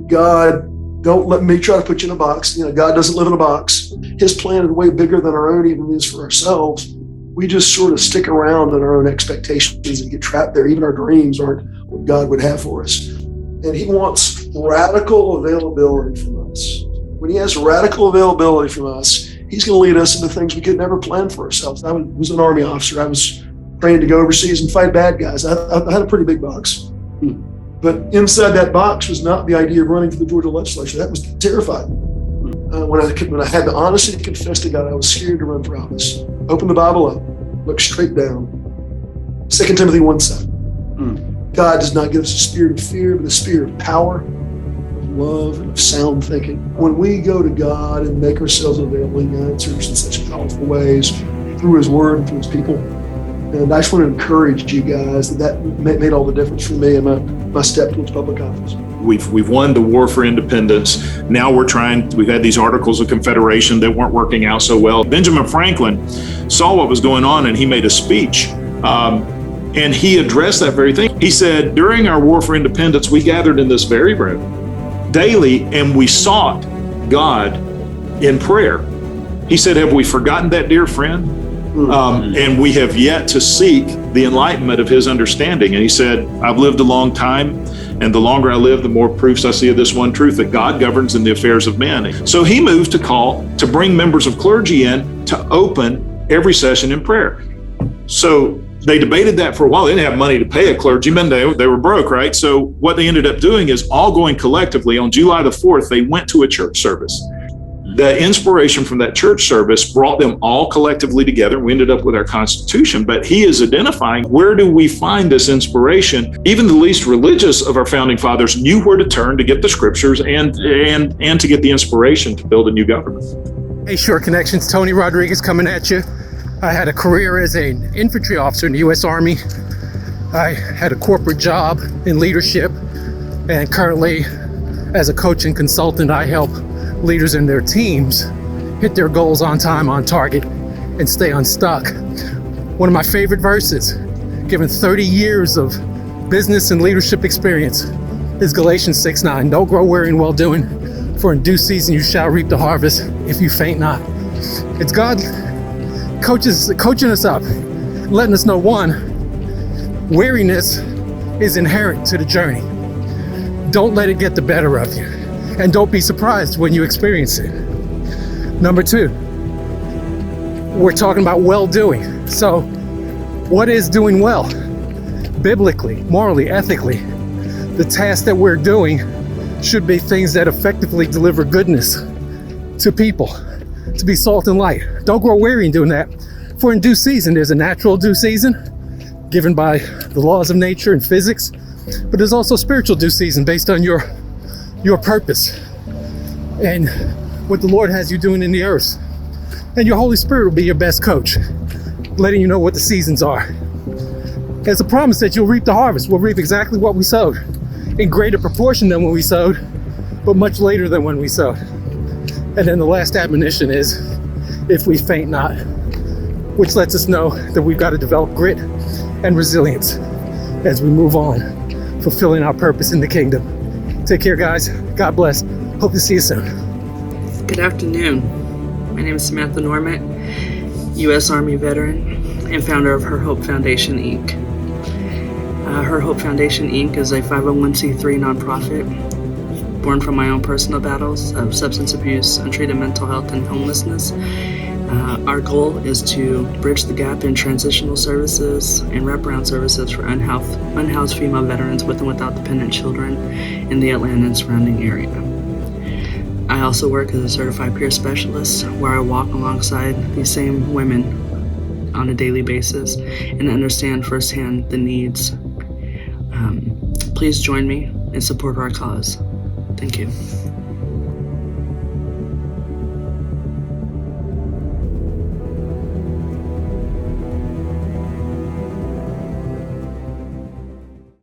God, don't let me try to put you in a box. God doesn't live in a box. His plan is way bigger than our own even is for ourselves. We just sort of stick around in our own expectations and get trapped there. Even our dreams aren't what God would have for us. And he wants radical availability from us. When he has radical availability from us, he's going to lead us into things we could never plan for ourselves. I was an Army officer. I was trained to go overseas and fight bad guys. I had a pretty big box. But inside that box was not the idea of running for the Georgia legislature. That was terrifying. When I had the honesty to confess to God, I was scared to run for office. Open the Bible up, look straight down. 2 Timothy 1:7. God does not give us a spirit of fear, but a spirit of power, of love, and of sound thinking. When we go to God and make ourselves available, he answers in such powerful ways through his word and through his people. And I just want to encourage you guys that made all the difference for me in my step towards public office. We've won the war for independence. Now we've had these Articles of Confederation that weren't working out so well. Benjamin Franklin saw what was going on and he made a speech. And he addressed that very thing. He said, during our war for independence, we gathered in this very room daily and we sought God in prayer. He said, have we forgotten that, dear friend? And we have yet to seek the enlightenment of his understanding. And he said, I've lived a long time, and the longer I live, the more proofs I see of this one truth, that God governs in the affairs of men. So he moved to bring members of clergy in to open every session in prayer. So they debated that for a while. They didn't have money to pay a clergyman. They were broke, right? So what they ended up doing is all going collectively on July the 4th, they went to a church service. The inspiration from that church service brought them all collectively together. We ended up with our Constitution, but he is identifying, where do we find this inspiration? Even the least religious of our founding fathers knew where to turn to get the scriptures and to get the inspiration to build a new government. Hey, Sure Connections, Tony Rodriguez coming at you. I had a career as an infantry officer in the U.S. Army. I had a corporate job in leadership, and currently as a coach and consultant, I help leaders and their teams hit their goals on time, on target, and stay unstuck. One of my favorite verses, given 30 years of business and leadership experience, is Galatians 6:9. Don't grow weary in well doing, for in due season you shall reap the harvest if you faint not. It's God coaching us up, letting us know, one, weariness is inherent to the journey. Don't let it get the better of you. And don't be surprised when you experience it. Number two, we're talking about well-doing. So what is doing well? Biblically, morally, ethically, the task that we're doing should be things that effectively deliver goodness to people, to be salt and light. Don't grow weary in doing that. For in due season, there's a natural due season given by the laws of nature and physics, but there's also spiritual due season based on your purpose and what the Lord has you doing in the earth. And your Holy Spirit will be your best coach, letting you know what the seasons are. There's a promise that you'll reap the harvest. We'll reap exactly what we sowed, in greater proportion than when we sowed, but much later than when we sowed. And then the last admonition is, if we faint not, which lets us know that we've got to develop grit and resilience as we move on, fulfilling our purpose in the kingdom. Take care, guys. God bless. Hope to see you soon. Good afternoon. My name is Samantha Norment, U.S. Army veteran and founder of Her Hope Foundation, Inc. Her Hope Foundation, Inc. is a 501c3 nonprofit born from my own personal battles of substance abuse, untreated mental health, and homelessness. Our goal is to bridge the gap in transitional services and wraparound services for unhoused female veterans with and without dependent children in the Atlanta and surrounding area. I also work as a certified peer specialist, where I walk alongside these same women on a daily basis and understand firsthand the needs. Please join me and support our cause. Thank you.